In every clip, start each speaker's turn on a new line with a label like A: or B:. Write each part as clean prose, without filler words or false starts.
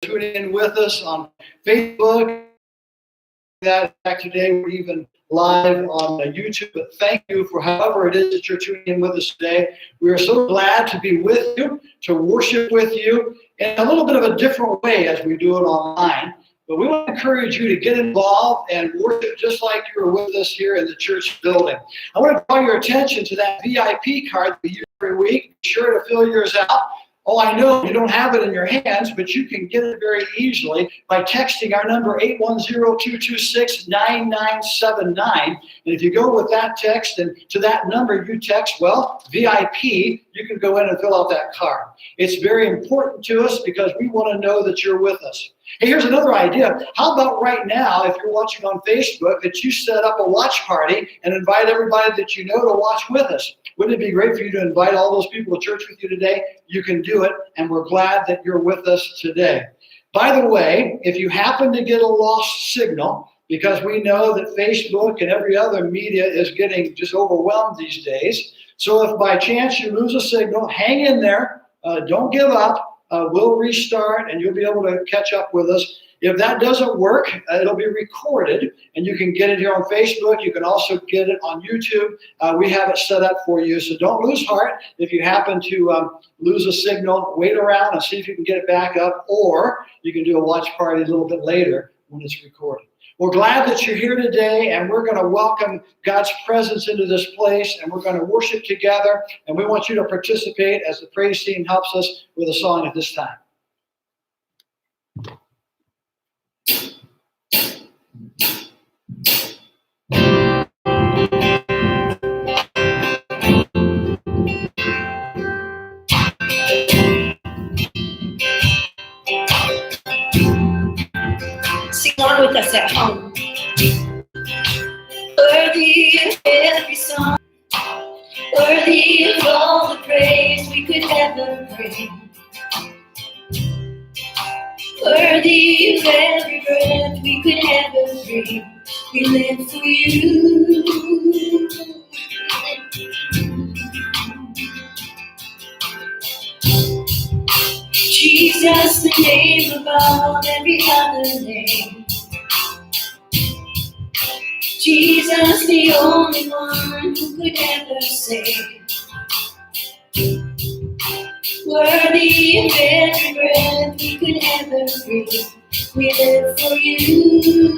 A: tuning in with us on Facebook. That back today, we're even live on YouTube. But thank you for however it is that you're tuning in with us today. We are so glad to be with you, to worship with you in a little bit of a different way as we do it online. But we want to encourage you to get involved and worship just like you were with us here in the church building. I want to draw your attention to that VIP card that we use every week. Be sure to fill yours out. Oh, I know you don't have it in your hands, but you can get it very easily by texting our number 810-226-9979. And if you go with that text and to that number you text, well, VIP, you can go in and fill out that card. It's very important to us because we want to know that you're with us. Hey, here's another idea. How about right now, if you're watching on Facebook, that you set up a watch party and invite everybody that you know to watch with us? Wouldn't it be great for you to invite all those people to church with you today? You can do it, and we're glad that you're with us today. By the way, if you happen to get a lost signal, because we know that Facebook and every other media is getting just overwhelmed these days, so if by chance you lose a signal, hang in there, don't give up. We'll restart and you'll be able to catch up with us. If that doesn't work, it'll be recorded and you can get it here on Facebook. You can also get it on YouTube. We have it set up for you. So don't lose heart. If you happen to lose a signal, wait around and see if you can get it back up, or you can do a watch party a little bit later when it's recorded. We're glad that you're here today, and we're going to welcome God's presence into this place, and we're going to worship together, and we want you to participate as the praise team helps us with a song at this time.
B: Sing along with us at home. Worthy of every song, worthy of all the praise we could ever bring, worthy of every breath we could ever breathe. We live for you. Jesus, the name above every other name. Jesus, the only one who could ever save. Worthy of every breath we could ever breathe. We live for you.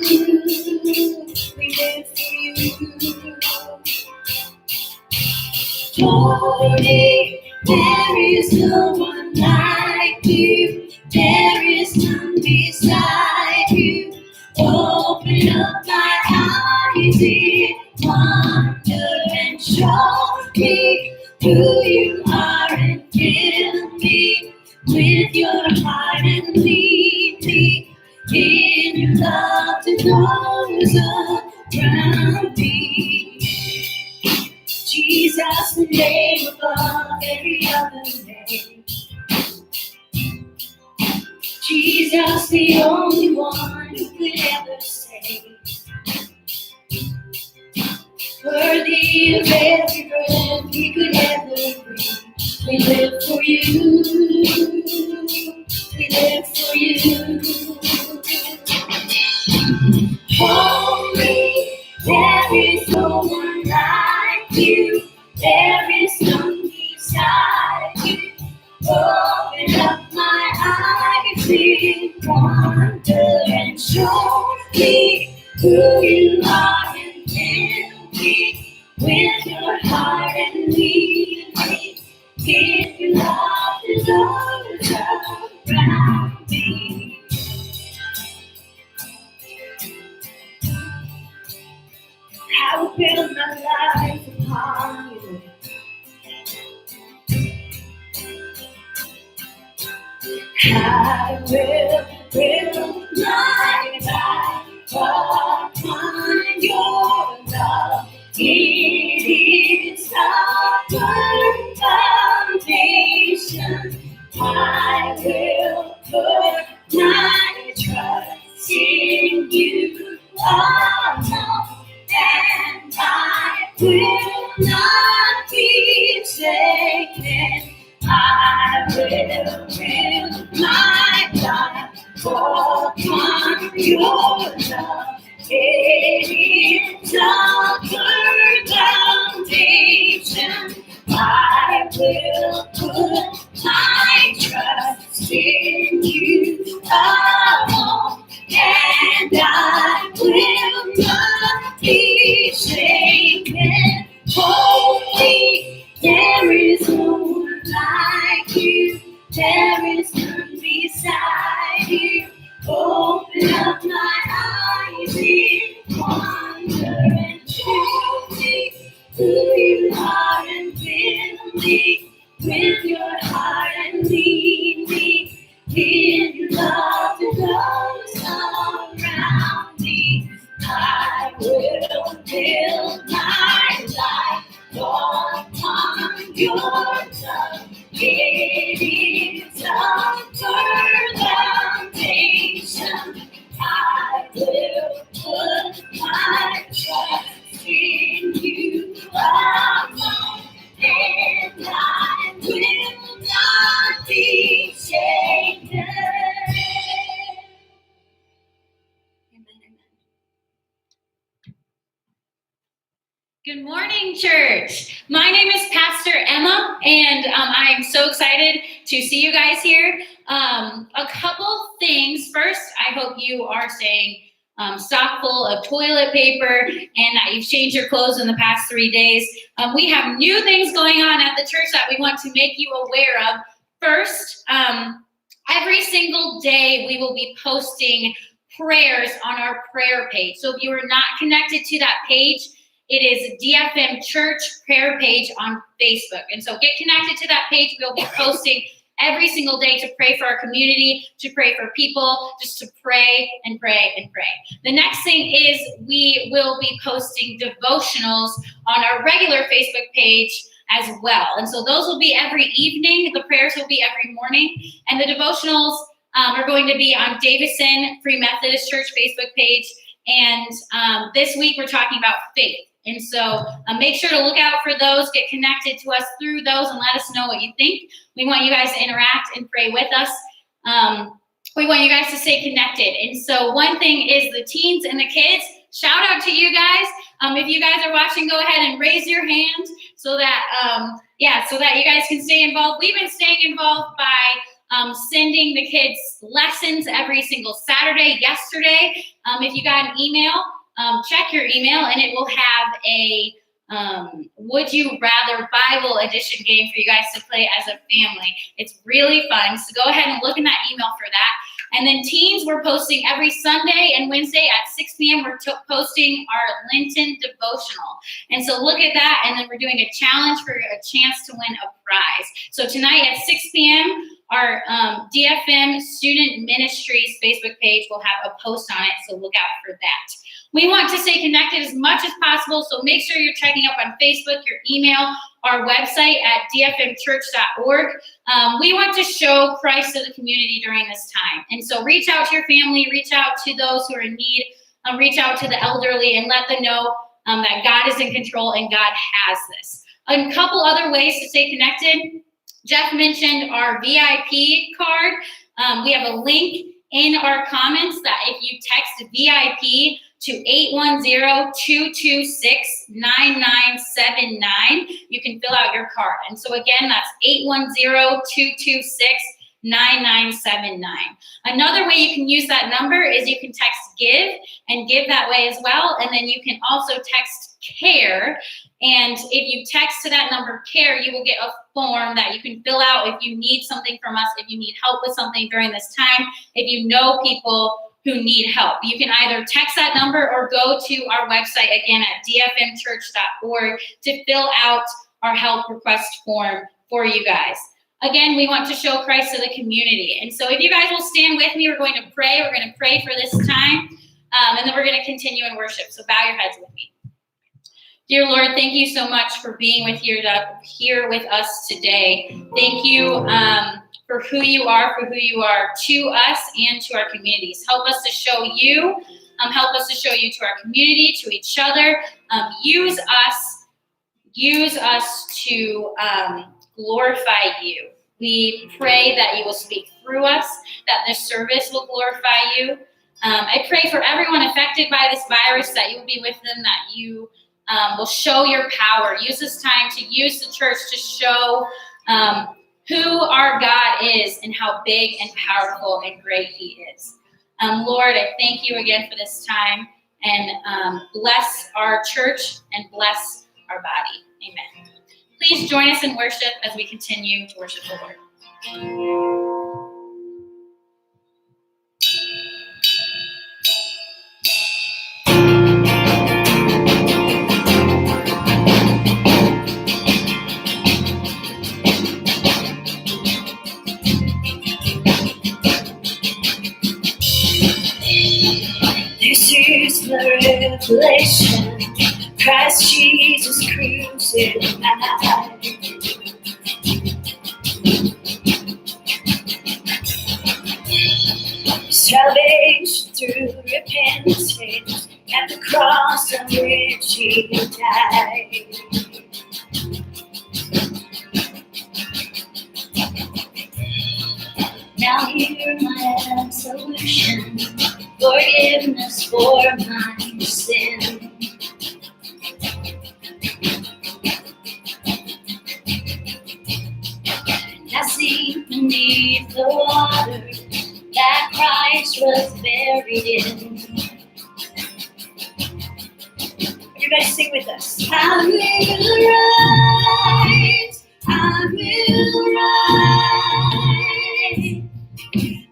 B: We live for you. Holy, there is no one like you. There is none beside you. Open up my eyes in wonder and show me who you are and fill me with your heart and lead me in your love to those around me. Jesus, the name above every other name. Jesus, the only one who could ever save. Worthy of every breath we could ever breathe. We live for you. We live for you. Holy, there is no one like you. There is none beside you. Open up my eyes in wonder and show me who you are and fill me with your heart and lead me in your love to those around me. I will build my life upon you. I will build my life upon your love. It is the firm foundation. I will put my trust in you alone, and I will not be shaken. I will build my life walk on your love. It is a firm foundation. I will put my trust in you alone, and I will not be shaken. Holy, there is no one like you. There is none beside you. Open up my eyes in wonder and show me who you are and fill me with your heart and lead me in your love to those around me. I will build my life on your love. It is a firm foundation. I will put my trust in you alone, and I will not be shaken. Amen.
C: Good morning, church. My name is Pastor Emma, and I am so excited to see you guys here. A couple things. First, I hope you are staying stock full of toilet paper and that you've changed your clothes in the past 3 days. We have new things going on at the church that we want to make you aware of. First, every single day we will be posting prayers on our prayer page. So if you are not connected to that page, it is DFM Church prayer page on Facebook. And so get connected to that page. We'll be posting every single day to pray for our community, to pray for people, just to pray and pray and pray. The next thing is we will be posting devotionals on our regular Facebook page as well. And so those will be every evening. The prayers will be every morning. And the devotionals are going to be on Davison Free Methodist Church Facebook page. And this week we're talking about faith. And so make sure to look out for those, get connected to us through those, and let us know what you think. We want you guys to interact and pray with us. We want you guys to stay connected. And so one thing is the teens and the kids, shout out to you guys. If you guys are watching, go ahead and raise your hand so that, so that you guys can stay involved. We've been staying involved by sending the kids lessons every single Saturday. Yesterday, if you got an email, check your email, and it will have a Would You Rather Bible edition game for you guys to play as a family. It's really fun, so go ahead and look in that email for that. And then teens, we're posting every Sunday and Wednesday at 6 p.m. We're posting our Lenten devotional. And so look at that, and then we're doing a challenge for a chance to win a prize. So tonight at 6 p.m., our DFM Student Ministries Facebook page will have a post on it, so look out for that. We want to stay connected as much as possible, so make sure you're checking up on Facebook, your email, our website at dfmchurch.org. We want to show Christ to the community during this time. And so reach out to your family, reach out to those who are in need, reach out to the elderly, and let them know that God is in control and God has this. A couple other ways to stay connected. Jeff mentioned our VIP card. We have a link in our comments that if you text VIP to 810-226-9979, you can fill out your card. And so again, that's 810-226-9979. Another way you can use that number is you can text give and give that way as well. And then you can also text care. And if you text to that number care, you will get a form that you can fill out if you need something from us, if you need help with something during this time, if you know people who need help. You can either text that number or go to our website again at dfmchurch.org to fill out our help request form for you guys. Again, we want to show Christ to the community. And so if you guys will stand with me, we're going to pray. We're going to pray for this time, and then we're going to continue in worship. So bow your heads with me. Dear Lord, thank you so much for being here with us today. Thank you for who you are to us and to our communities. Help us to show you. Help us to show you to our community, to each other. Use us to glorify you. We pray that you will speak through us, that this service will glorify you. I pray for everyone affected by this virus that you will be with them, that you will show your power. Use this time to use the church to show who our God is and how big and powerful and great he is. Lord, I thank you again for this time, and bless our church and bless our body. Amen. Please join us in worship as we continue to worship the Lord.
B: This is the revelation, Christ Jesus crucified. Salvation through repentance at the cross on which he died. Now hear my absolution, forgiveness for my sin. Now see beneath the water that Christ was buried in. Everybody sing with us. I will rise, I will rise,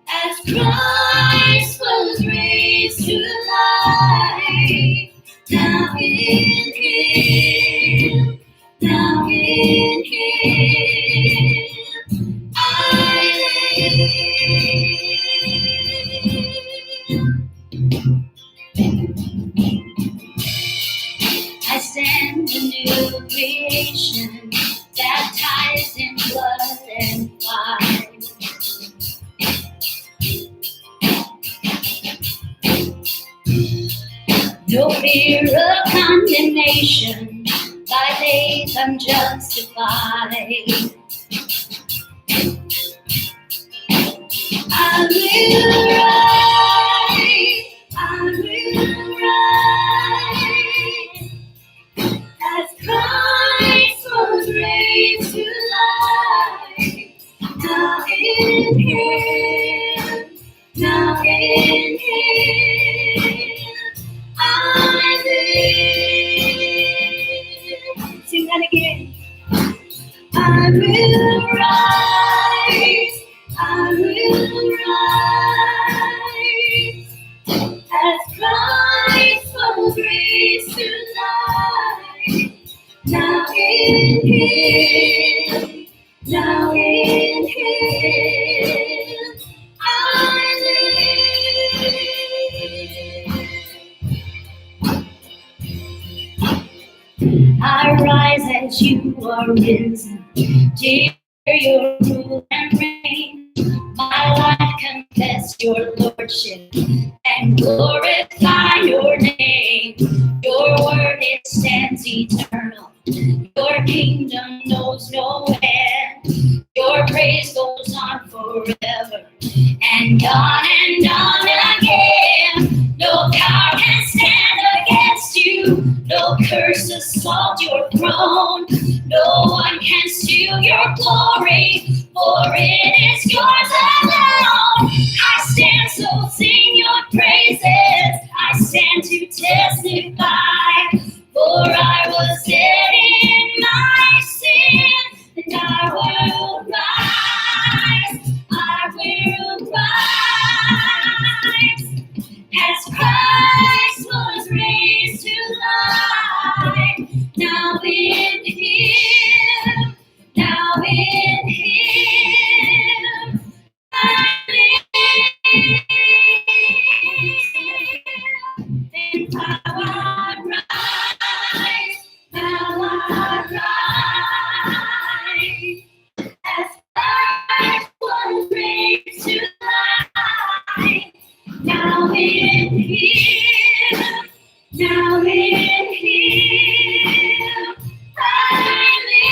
B: as Christ was raised to life. Now in him, now in him, I live. I stand a new creation, baptized in blood and fire. No fear of condemnation, by faith I'm justified. I will rise, I will rise, as Christ was raised to life. Now in him, now in him, I live. Sing that again. I will rise, I will rise, as Christ was raised to life. Now in him, now in him, I live. I rise as you are risen, dear your rule and reign. My life confess your lordship and glorify your name. Your word, it stands eternal. Your kingdom knows no end. Your praise goes on forever and on again. No power can stand against you. No curse assault your throne. No one can steal your glory, for it is yours alone. I stand, so sing your praises. I stand to testify, for I was dead in my sin, and I will rise, I will rise, as Christ was raised to life. Now in him, now in him, I live, and now I rise, as Christ was raised to life. Now in him, now in him, I live.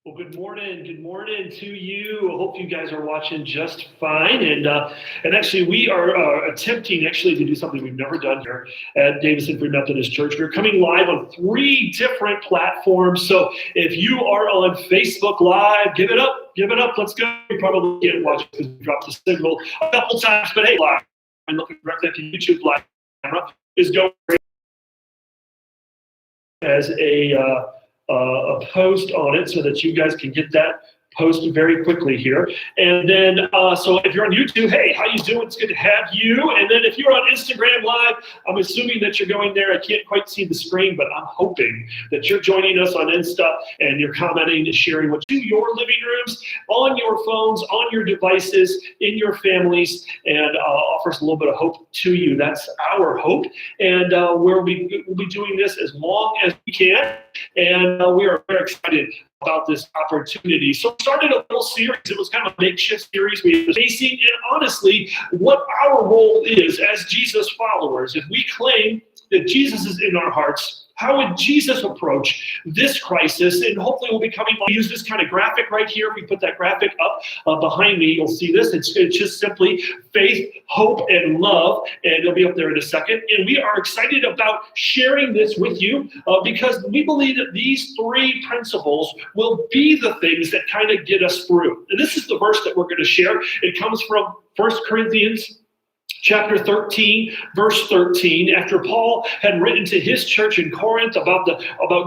D: Well, good morning. Good morning to you. I hope you guys are watching just fine. And actually, we are attempting to do something we've never done here at Davison Free Methodist Church. We're coming live on 3 different platforms. So if you are on Facebook Live, give it up. Give it up. Let's go. You probably can't watch it because we dropped the signal a couple times. But hey, live. I'm looking directly at the YouTube live camera. Is going as a post on it so that you guys can get that post very quickly here. And then, so if you're on YouTube, hey, how you doing? It's good to have you. And then if you're on Instagram Live, I'm assuming that you're going there. I can't quite see the screen, but I'm hoping that you're joining us on Insta and you're commenting and sharing what to your living rooms, on your phones, on your devices, in your families, and offers a little bit of hope to you. That's our hope. And we'll be doing this as long as we can. And we are very excited about this opportunity. So we started a little series. It was kind of a makeshift series we were facing, and honestly, what our role is as Jesus followers. If we claim that Jesus is in our hearts, how would Jesus approach this crisis? And hopefully we'll be coming, I'll use this kind of graphic right here. If we put that graphic up behind me, you'll see this. It's just simply faith, hope, and love. And it'll be up there in a second. And we are excited about sharing this with you because we believe that these 3 principles will be the things that kind of get us through. And this is the verse that we're going to share. It comes from 1 Corinthians chapter 13, verse 13, after Paul had written to his church in Corinth about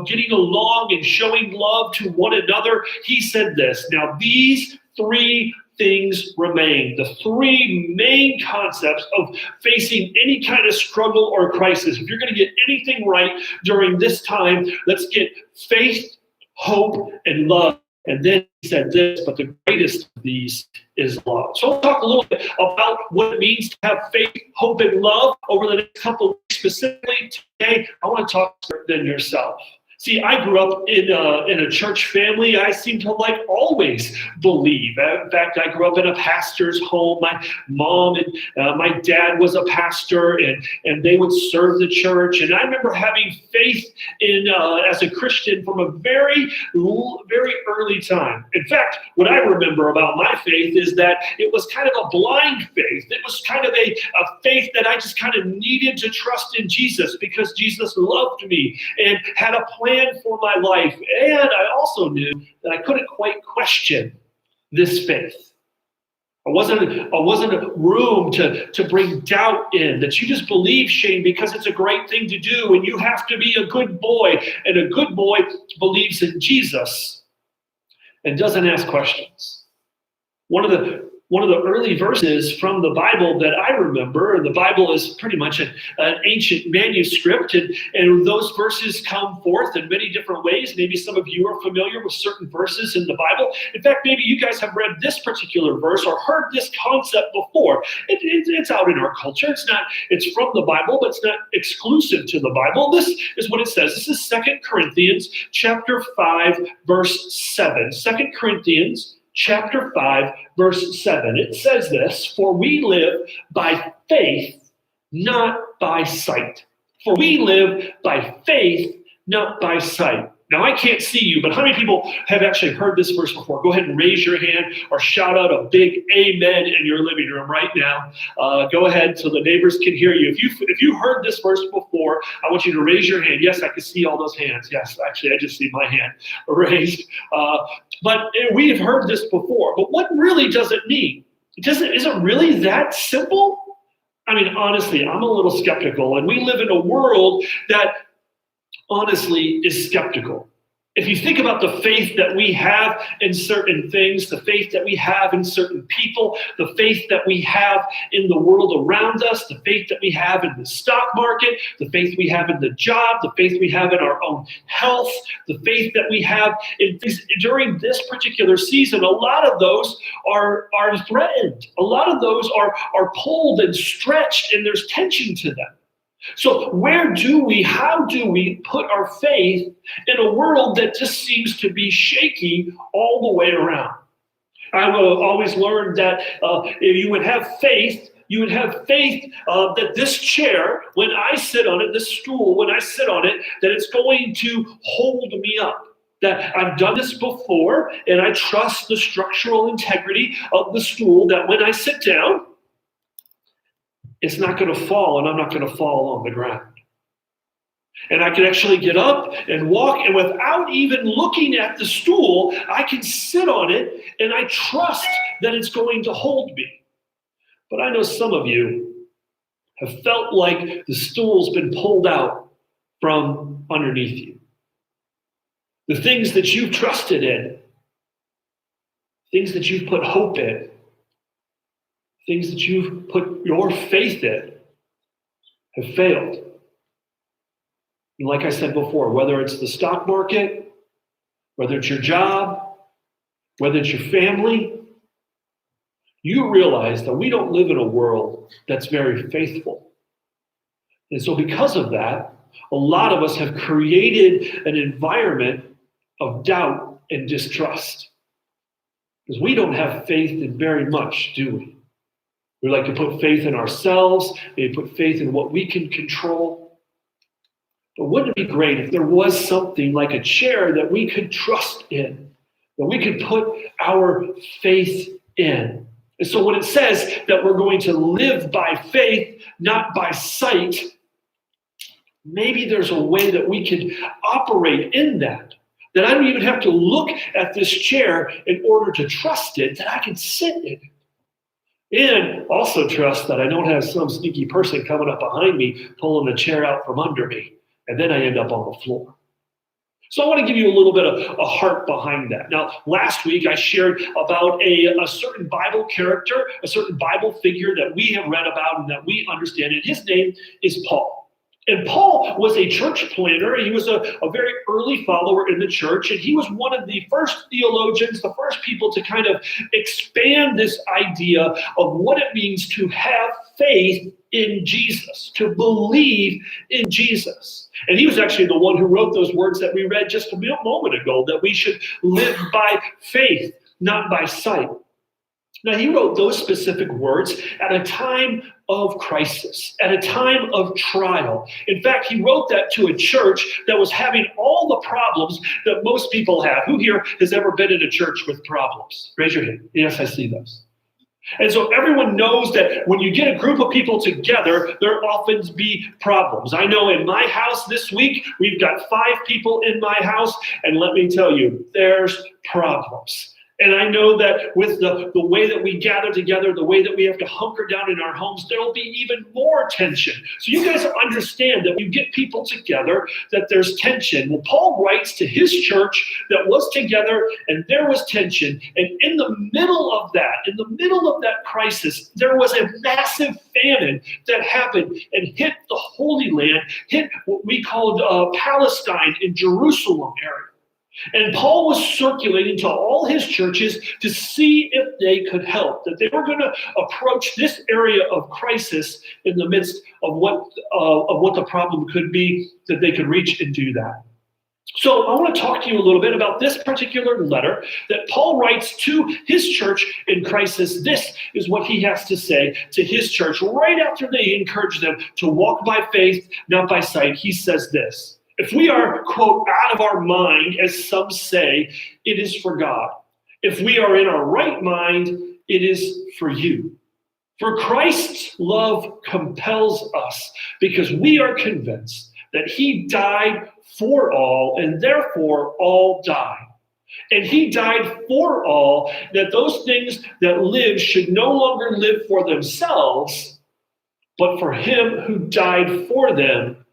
D: getting along and showing love to one another, he said this, now these 3 things remain. The 3 main concepts of facing any kind of struggle or crisis. If you're going to get anything right during this time, let's get faith, hope, and love. And then he said this, but the greatest of these is love. So we'll talk a little bit about what it means to have faith, hope, and love over the next couple of weeks. Specifically today, I want to talk than yourself. See, I grew up in a church family. I seem to always believe. In fact, I grew up in a pastor's home. My mom and my dad was a pastor, and they would serve the church. And I remember having faith in as a Christian from a very, very early time. In fact, what I remember about my faith is that it was kind of a blind faith. It was kind of a faith that I just kind of needed to trust in Jesus because Jesus loved me and had a plan for my life. And I also knew that I couldn't quite question this faith. I wasn't a room to bring doubt in, that you just believe, Shane, because it's a great thing to do, and you have to be a good boy. And a good boy believes in Jesus and doesn't ask questions. One of the early verses from the Bible that I remember, and the Bible is pretty much an ancient manuscript, and those verses come forth in many different ways. Maybe some of you are familiar with certain verses in the Bible. In fact, maybe you guys have read this particular verse or heard this concept before. It's out in our culture. It's from the Bible, but it's not exclusive to the Bible. This is what it says. This is 2 Corinthians chapter 5, verse 7. 2 Corinthians chapter 5, verse 7. It says this, for we live by faith, not by sight. For we live by faith, not by sight. Now, I can't see you, but how many people have actually heard this verse before? Go ahead and raise your hand or shout out a big amen in your living room right now. Go ahead so the neighbors can hear you. If you heard this verse before, I want you to raise your hand. Yes, I can see all those hands. Yes, actually, I just see my hand raised. But we have heard this before. But what really does it mean? Is it really that simple? I mean, honestly, I'm a little skeptical. And we live in a world that honestly is skeptical. If you think about the faith that we have in certain things, the faith that we have in certain people, the faith that we have in the world around us, the faith that we have in the stock market, the faith we have in the job, the faith we have in our own health, the faith that we have in things during this particular season, a lot of those are threatened. A lot of those are pulled and stretched, and there's tension to them. So how do we put our faith in a world that just seems to be shaky all the way around? I've always learned that if you would have faith, that this chair, when I sit on it, this stool, when I sit on it, that it's going to hold me up. that I've done this before, and I trust the structural integrity of the stool, that when I sit down, it's not going to fall, and I'm not going to fall on the ground. And I can actually get up and walk, and without even looking at the stool, I can sit on it, and I trust that it's going to hold me. But I know some of you have felt like the stool's been pulled out from underneath you. The things that you've trusted in, things that you've put hope in, things that you've put your faith in have failed. And like I said before, whether it's the stock market, whether it's your job, whether it's your family, you realize that we don't live in a world that's very faithful. And so because of that, a lot of us have created an environment of doubt and distrust. Because we don't have faith in very much, do we? We like to put faith in ourselves, maybe put faith in what we can control. But wouldn't it be great if there was something like a chair that we could trust in, that we could put our faith in? And so when it says that we're going to live by faith, not by sight, maybe there's a way that we could operate in that I don't even have to look at this chair in order to trust it, that I can sit in it. And also trust that I don't have some sneaky person coming up behind me, pulling the chair out from under me, and then I end up on the floor. So I want to give you a little bit of a heart behind that. Now, last week I shared about a certain Bible character, a certain Bible figure that we have read about and that we understand, and his name is Paul. And Paul was a church planter. He was a very early follower in the church, and he was one of the first theologians, the first people to kind of expand this idea of what it means to have faith in Jesus, to believe in Jesus. And he was actually the one who wrote those words that we read just a moment ago, that we should live by faith, not by sight. Now, he wrote those specific words at a time of crisis, at a time of trial. In fact, he wrote that to a church that was having all the problems that most people have. Who here has ever been in a church with problems? Raise your hand. Yes, I see those. And so everyone knows that when you get a group of people together, there often be problems. I know in my house this week, we've got 5 people in my house, and let me tell you, there's problems. And I know that with the way that we gather together, the way that we have to hunker down in our homes, there'll be even more tension. So you guys understand that when you get people together, that there's tension. Well, Paul writes to his church that was together, and there was tension. And in the middle of that crisis, there was a massive famine that happened and hit the Holy Land, hit what we called Palestine in Jerusalem area. And Paul was circulating to all his churches to see if they could help, that they were going to approach this area of crisis in the midst of what the problem could be, that they could reach and do that. So I want to talk to you a little bit about this particular letter that Paul writes to his church in crisis. This is what he has to say to his church right after they encourage them to walk by faith, not by sight. He says this: if we are, quote, out of our mind, as some say, it is for God. If we are in our right mind, it is for you. For Christ's love compels us, because we are convinced that he died for all, and therefore all died. And he died for all, that those things that live should no longer live for themselves, but for him who died for them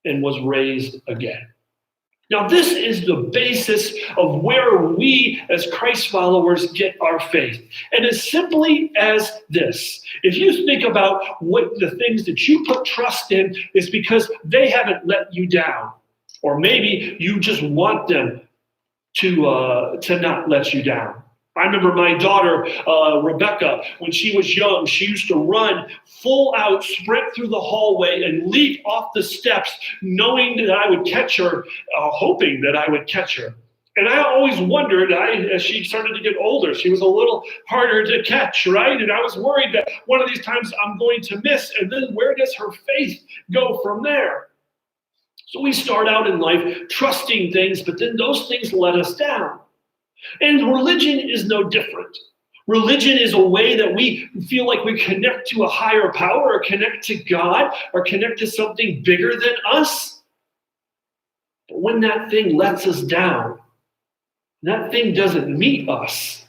D: and was raised again. Now, this is the basis of where we as Christ followers get our faith. And as simply as this: if you think about what the things that you put trust in is because they haven't let you down, or maybe you just want them to not let you down. I remember my daughter, Rebecca, when she was young, she used to run full out, sprint through the hallway and leap off the steps, knowing that I would catch her, hoping that I would catch her. And I always wondered, as she started to get older, she was a little harder to catch, right? And I was worried that one of these times I'm going to miss, and then where does her faith go from there? So we start out in life trusting things, but then those things let us down. And religion is no different. Religion is a way that we feel like we connect to a higher power or connect to God or connect to something bigger than us. But when that thing lets us down, that thing doesn't meet us,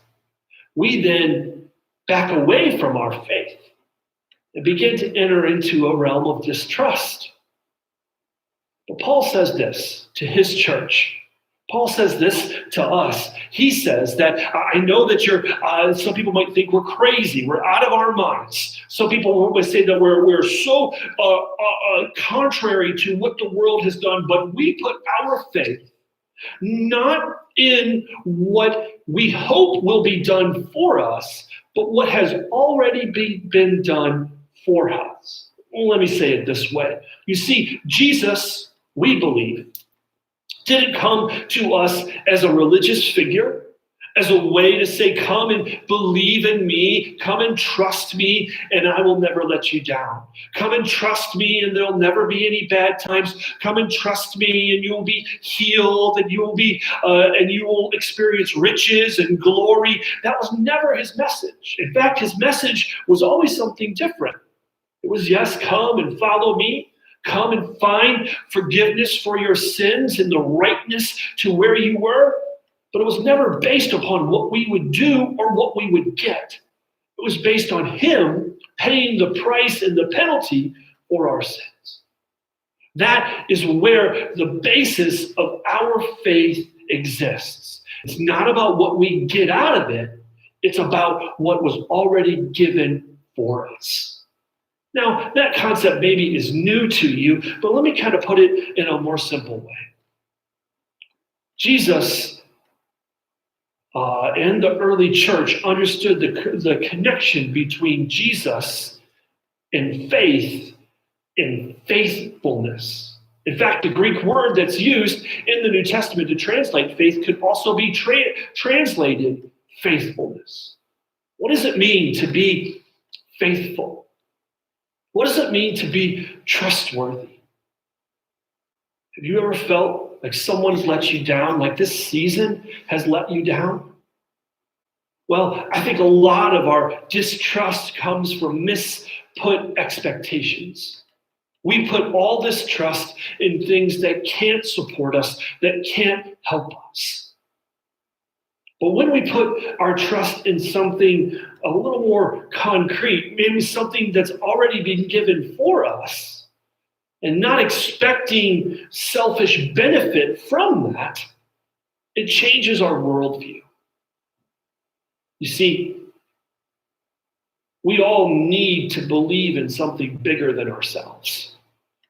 D: we then back away from our faith and begin to enter into a realm of distrust. But Paul says this to his church. Paul says this to us. He says that I know that some people might think we're crazy. We're out of our minds. Some people would say that we're so contrary to what the world has done, but we put our faith not in what we hope will be done for us, but what has already been done for us. Well, let me say it this way. You see, Jesus, we believe, didn't come to us as a religious figure, as a way to say, come and believe in me, come and trust me, and I will never let you down. Come and trust me, and there'll never be any bad times. Come and trust me, and you'll be healed, and you will experience riches and glory. That was never his message. In fact, his message was always something different. It was, yes, come and follow me. Come and find forgiveness for your sins and the rightness to where you were. But it was never based upon what we would do or what we would get. It was based on him paying the price and the penalty for our sins. That is where the basis of our faith exists. It's not about what we get out of it. It's about what was already given for us. Now, that concept maybe is new to you, but let me kind of put it in a more simple way. Jesus and the early church understood the connection between Jesus and faith and faithfulness. In fact, the Greek word that's used in the New Testament to translate faith could also be translated faithfulness. What does it mean to be faithful? What does it mean to be trustworthy? Have you ever felt like someone's let you down, like this season has let you down? Well, I think a lot of our distrust comes from misput expectations. We put all this trust in things that can't support us, that can't help us. But when we put our trust in something a little more concrete, maybe something that's already been given for us, and not expecting selfish benefit from that, it changes our worldview. You see, we all need to believe in something bigger than ourselves.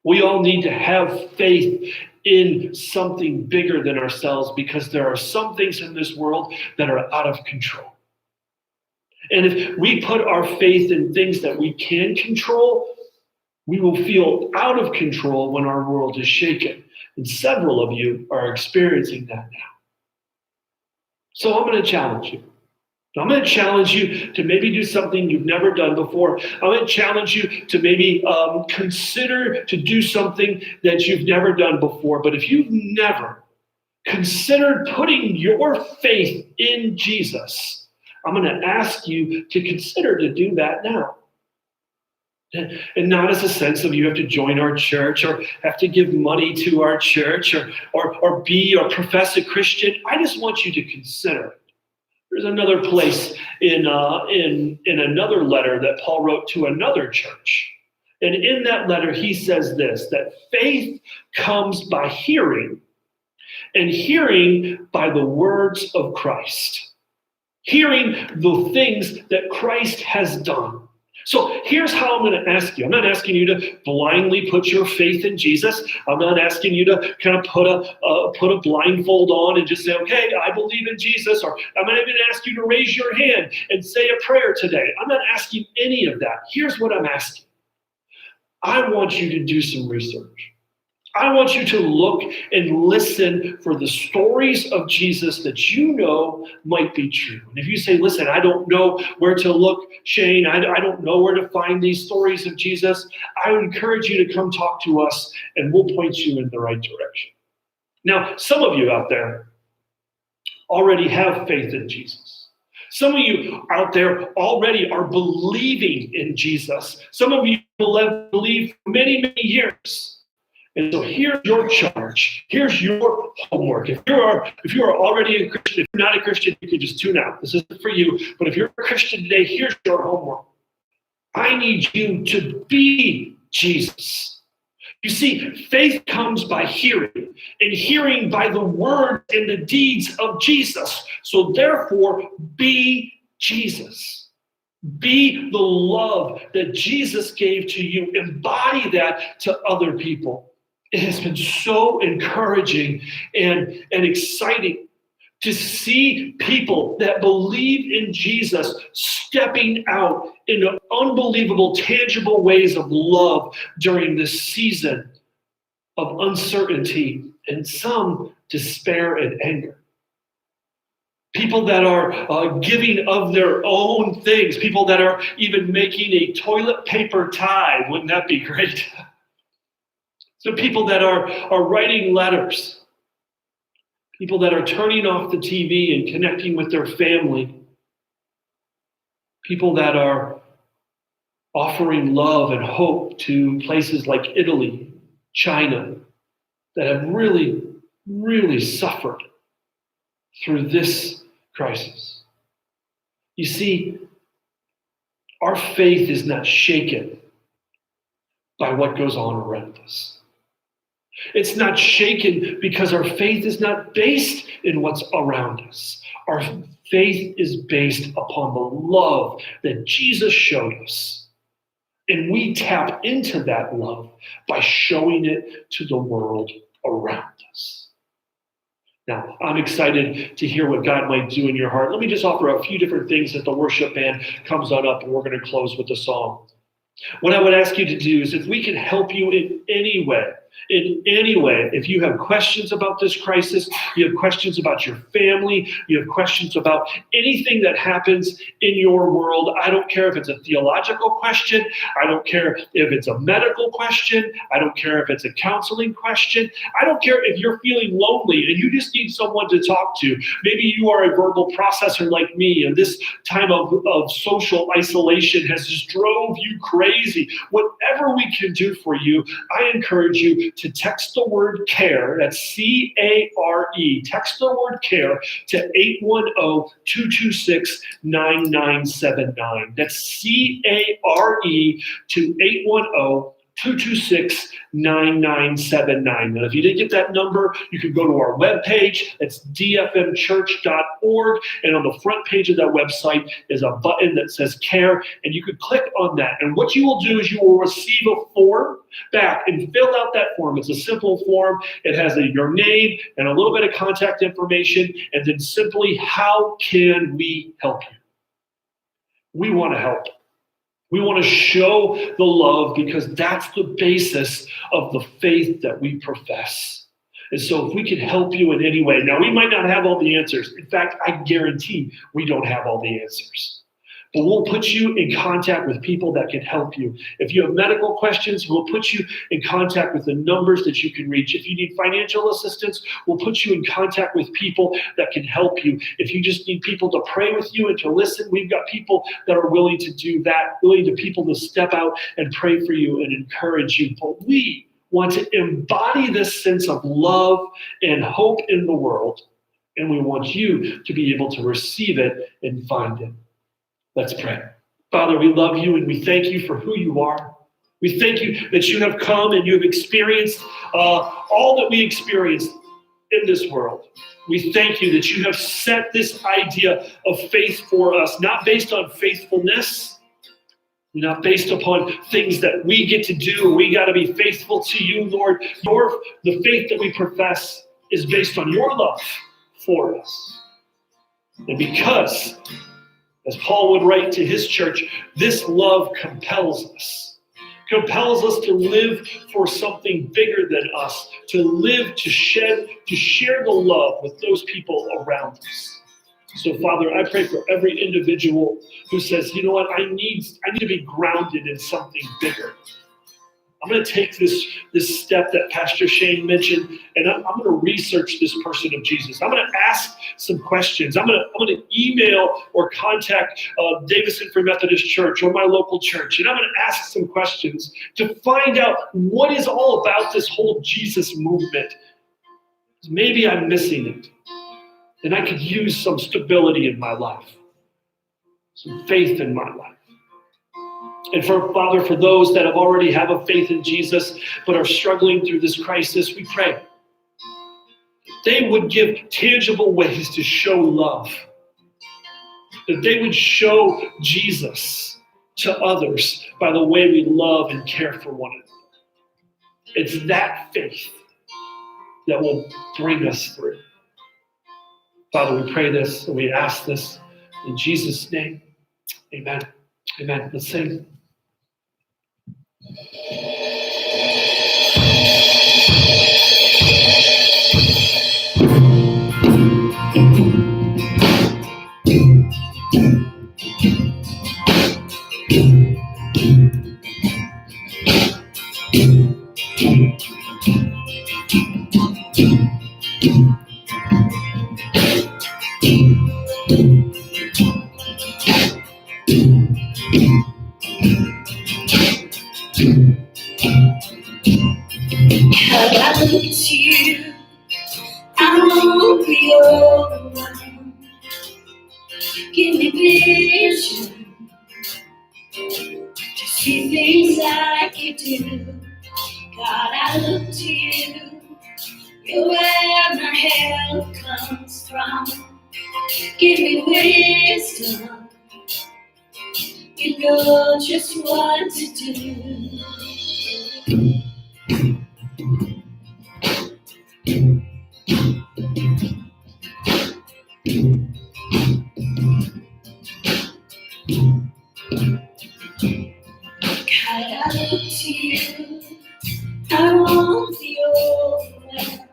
D: We all need to have faith in something bigger than ourselves because there are some things in this world that are out of control. And if we put our faith in things that we can control, we will feel out of control when our world is shaken. And several of you are experiencing that now. So I'm going to challenge you. I'm going to challenge you to maybe do something you've never done before. I'm going to challenge you to maybe consider to do something that you've never done before. But if you've never considered putting your faith in Jesus, I'm going to ask you to consider to do that now. And not as a sense of you have to join our church or have to give money to our church or be or profess a Christian. I just want you to consider it. There's another place in another letter that Paul wrote to another church. And in that letter, he says this, that faith comes by hearing, and hearing by the words of Christ. Hearing the things that Christ has done. So here's how I'm going to ask you. I'm not asking you to blindly put your faith in Jesus. I'm not asking you to kind of put a blindfold on and just say, okay, I believe in Jesus. Or I'm not even ask you to raise your hand and say a prayer today. I'm not asking any of that. Here's what I'm asking. I want you to do some research. I want you to look and listen for the stories of Jesus that you know might be true. And if you say, listen, I don't know where to look, Shane, I don't know where to find these stories of Jesus, I would encourage you to come talk to us and we'll point you in the right direction. Now, some of you out there already have faith in Jesus. Some of you out there already are believing in Jesus. Some of you believe for many, many years. And so here's your charge. Here's your homework. If you are already a Christian, if you're not a Christian, you can just tune out. This isn't for you. But if you're a Christian today, here's your homework. I need you to be Jesus. You see, faith comes by hearing, and hearing by the word and the deeds of Jesus. So therefore, be Jesus. Be the love that Jesus gave to you. Embody that to other people. It has been so encouraging and exciting to see people that believe in Jesus stepping out in unbelievable, tangible ways of love during this season of uncertainty and some despair and anger. People that are giving of their own things, people that are even making a toilet paper tie. Wouldn't that be great? So people that are writing letters, people that are turning off the TV and connecting with their family, people that are offering love and hope to places like Italy, China, that have really, really suffered through this crisis. You see, our faith is not shaken by what goes on around us. It's not shaken because our faith is not based in what's around us. Our faith is based upon the love that Jesus showed us. And we tap into that love by showing it to the world around us. Now, I'm excited to hear what God might do in your heart. Let me just offer a few different things that the worship band comes on up, and we're going to close with a song. What I would ask you to do is if we can help you in any way, if you have questions about this crisis, you have questions about your family, you have questions about anything that happens in your world, I don't care if it's a theological question, I don't care if it's a medical question, I don't care if it's a counseling question, I don't care if you're feeling lonely and you just need someone to talk to. Maybe you are a verbal processor like me, and this time of social isolation has just drove you crazy. Whatever we can do for you, I encourage you to text the word CARE, that's C-A-R-E, text the word CARE to 810-226-9979. That's C-A-R-E to 810-226-9979. And if you didn't get that number, you can go to our webpage. It's dfmchurch.org. And on the front page of that website is a button that says CARE, and you can click on that. And what you will do is you will receive a form back and fill out that form. It's a simple form. It has your name and a little bit of contact information, and then simply, how can we help you? We want to help. We want to show the love because that's the basis of the faith that we profess. And so if we can help you in any way, now we might not have all the answers. In fact, I guarantee we don't have all the answers. But we'll put you in contact with people that can help you. If you have medical questions, we'll put you in contact with the numbers that you can reach. If you need financial assistance, we'll put you in contact with people that can help you. If you just need people to pray with you and to listen, we've got people that are willing to do that, willing to people to step out and pray for you and encourage you. But we want to embody this sense of love and hope in the world, and we want you to be able to receive it and find it. Let's pray. Father, we love you and we thank you for who you are. We thank you that you have come and you have experienced all that we experienced in this world. We thank you that you have set this idea of faith for us, not based on faithfulness, not based upon things that we get to do. We got to be faithful to you, Lord. The faith that we profess is based on your love for us. And because, as Paul would write to his church, this love compels us. compels us to live for something bigger than us, to live, to share the love with those people around us. So, Father, I pray for every individual who says, you know what, I need to be grounded in something bigger. I'm going to take this step that Pastor Shane mentioned, and I'm going to research this person of Jesus. I'm going to ask some questions. I'm going to email or contact Davison Free Methodist Church or my local church, and I'm going to ask some questions to find out what is all about this whole Jesus movement. Maybe I'm missing it, and I could use some stability in my life, some faith in my life. And Father, for those that already have a faith in Jesus but are struggling through this crisis, we pray that they would give tangible ways to show love, that they would show Jesus to others by the way we love and care for one another. It's that faith that will bring us through. Father, we pray this and we ask this in Jesus' name. Amen. Amen. Let's sing.
B: I look at you, I won't be overwhelmed. Give me vision to see things like you do. God, I look to you, you're where my help comes from. Give me wisdom, you know just what to do. God, I look to you, I won't be overwhelmed.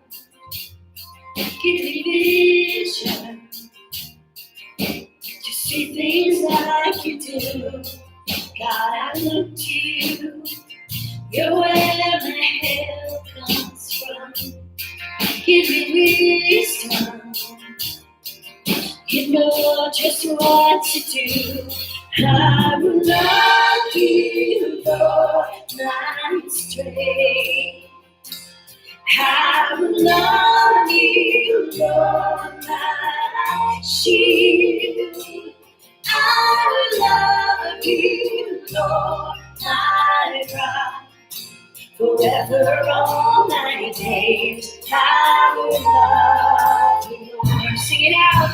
B: Give me vision to see things like you do. God, I look to you, you're where my help comes from. Give me wisdom, you know just what to do. I will love you, Lord, my strength. I will love you, Lord, my shield. I will love you, Lord, my rock. Forever all my days, I will love you, Lord. Sing it out.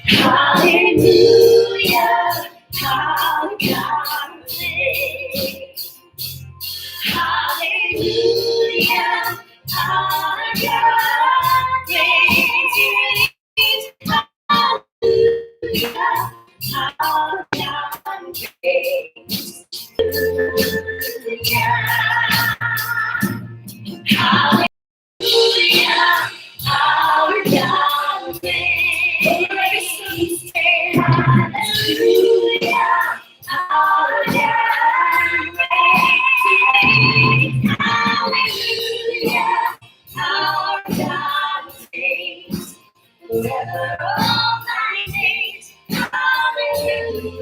B: Hallelujah, how God reigns. Hallelujah, our God reigns. Hallelujah, our God reigns. Hallelujah, our God reigns. Hallelujah, our God reigns. Hallelujah, our God reigns. Forever all my days. Hallelujah.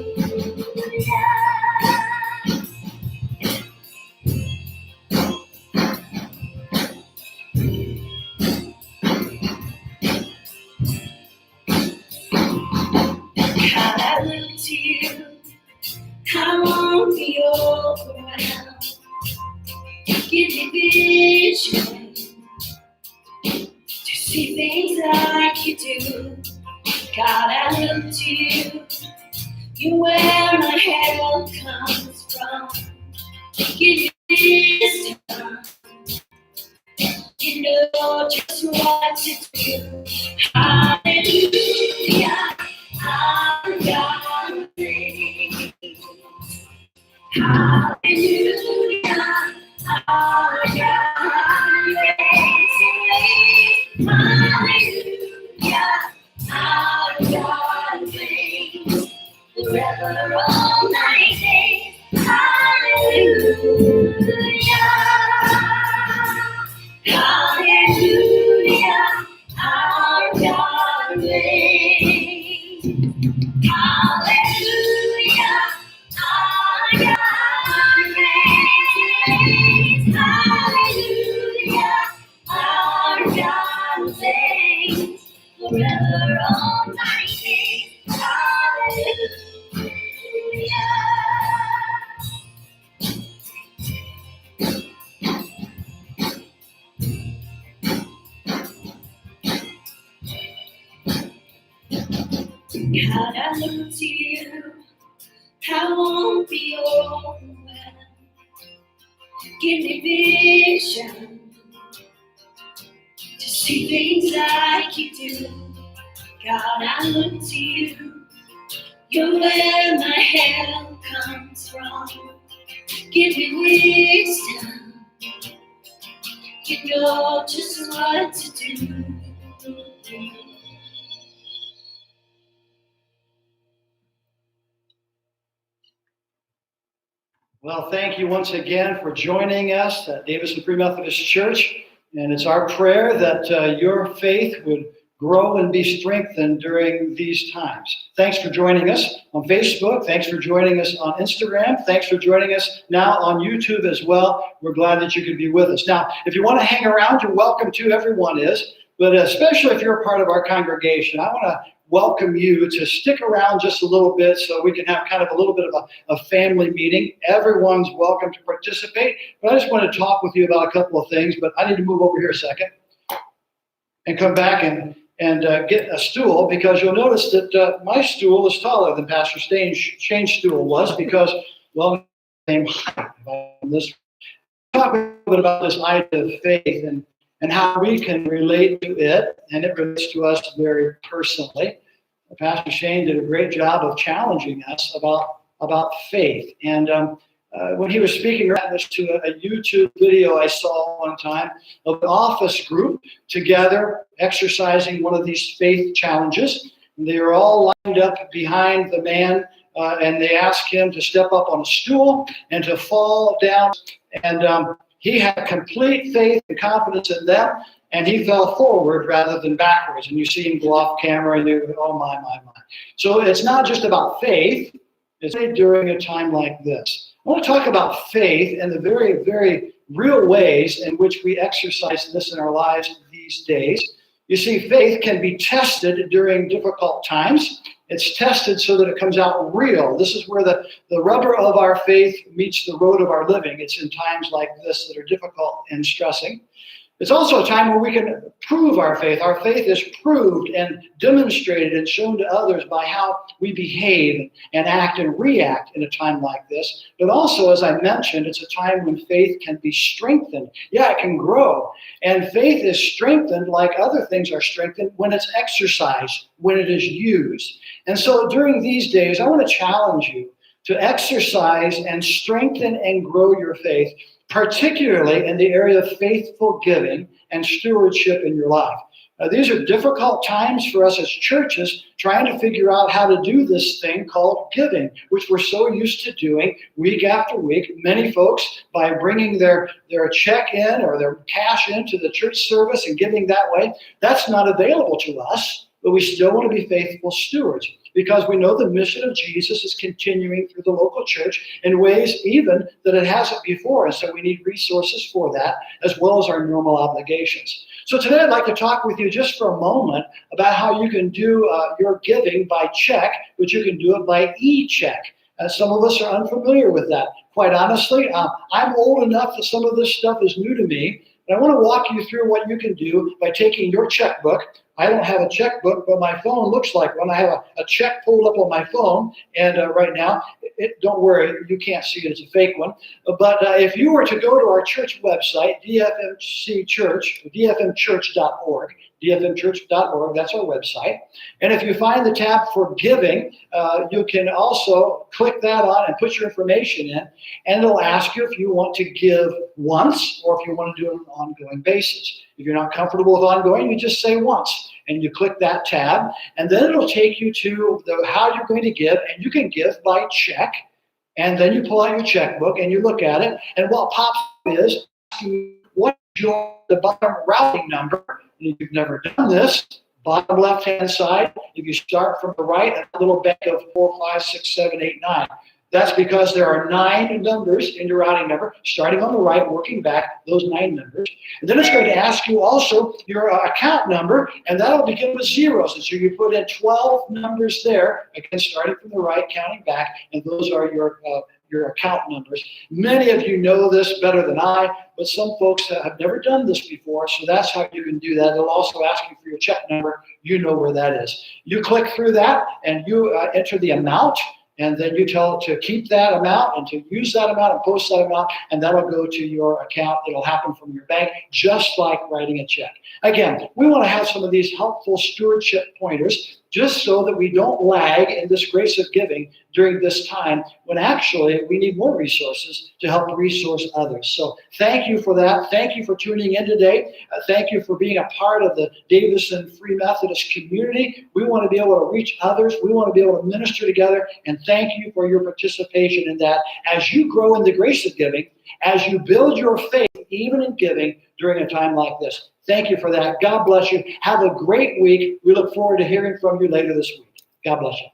B: God, I look to you, I won't be overwhelmed. Give me vision to see things like you do. God, I look to you, you're where my help comes from. Give me wisdom, you know just what to do. Hallelujah, our God reigns. Hallelujah. Forever, all my days, hallelujah, hallelujah, our God reigns, hallelujah, our God reigns, hallelujah, our God reigns, forever, all my days, hallelujah. God, I look to you, I won't be overwhelmed. Give me vision to see things like you do. God, I look to you, you're where my help comes from. Give me wisdom, you know just what to do.
A: Well, thank you once again for joining us at Davison Free Methodist Church. And it's our prayer that your faith would grow and be strengthened during these times. Thanks for joining us on Facebook. Thanks for joining us on Instagram. Thanks for joining us now on YouTube as well. We're glad that you could be with us. Now, if you want to hang around, you're welcome to. Everyone is. But especially if you're a part of our congregation, I want to welcome you to stick around just a little bit so we can have kind of a little bit of a family meeting. Everyone's welcome to participate, but I just want to talk with you about a couple of things, but I need to move over here a second and come back and get a stool, because you'll notice that my stool is taller than Pastor Shane's stool was, because, well, same height. Talk a little bit about this idea of faith and how we can relate to it, and it relates to us very personally. Pastor Shane did a great job of challenging us about faith. And when he was speaking to a YouTube video I saw one time of an office group together exercising one of these faith challenges. They were all lined up behind the man, and they asked him to step up on a stool and to fall down. And he had complete faith and confidence in them, and he fell forward rather than backwards. And you see him go off camera, and you go, oh my. So it's not just about faith, it's during a time like this. I want to talk about faith and the very, very real ways in which we exercise this in our lives these days. You see, faith can be tested during difficult times. It's tested so that it comes out real. This is where the rubber of our faith meets the road of our living. It's in times like this that are difficult and stressing. It's also a time where we can prove our faith. Our faith is proved and demonstrated and shown to others by how we behave and act and react in a time like this. But also, as I mentioned, it's a time when faith can be strengthened. Yeah, it can grow. And faith is strengthened like other things are strengthened when it's exercised, when it is used. And so during these days, I want to challenge you to exercise and strengthen and grow your faith, particularly in the area of faithful giving and stewardship in your life. These are difficult times for us as churches trying to figure out how to do this thing called giving, which we're so used to doing week after week. Many folks, by bringing their check in or their cash into the church service and giving that way, that's not available to us, but we still want to be faithful stewards, because we know the mission of Jesus is continuing through the local church in ways even that it hasn't before. And so we need resources for that, as well as our normal obligations. So today I'd like to talk with you just for a moment about how you can do your giving by check, but you can do it by e-check. Some of us are unfamiliar with that. Quite honestly, I'm old enough that some of this stuff is new to me. And I want to walk you through what you can do by taking your checkbook, I don't have a checkbook, but my phone looks like one. I have a check pulled up on my phone, and right now, don't worry, you can't see it. It's a fake one. But if you were to go to our church website, DFMC Church, DFMchurch.org, DFMchurch.org, that's our website. And if you find the tab for giving, you can also click that on and put your information in, and it'll ask you if you want to give once or if you want to do it on an ongoing basis. If you're not comfortable with ongoing, you just say once, and you click that tab, and then it'll take you to how you're going to give, and you can give by check, and then you pull out your checkbook and you look at it, and what pops up is what's the bottom routing number. If you've never done this, bottom left-hand side, if you start from the right, a little bank of 4, 5, 6, 7, 8, 9. That's because there are 9 numbers in your routing number, starting on the right, working back, those 9 numbers. And then it's going to ask you also your account number, and that'll begin with zeros. And so you put in 12 numbers there, again, starting from the right, counting back, and those are your account numbers. Many of you know this better than I, but some folks have never done this before, so that's how you can do that. It'll also ask you for your check number. You know where that is. You click through that, and you enter the amount, and then you tell it to keep that amount and to use that amount and post that amount, and that'll go to your account. It'll happen from your bank, just like writing a check. Again, we want to have some of these helpful stewardship pointers just so that we don't lag in this grace of giving during this time when actually we need more resources to help resource others. So thank you for that. Thank you for tuning in today. Thank you for being a part of the Davison Free Methodist community. We want to be able to reach others. We want to be able to minister together, and thank you for your participation in that. As you grow in the grace of giving, as you build your faith, even in giving during a time like this. Thank you for that. God bless you. Have a great week. We look forward to hearing from you later this week. God bless you.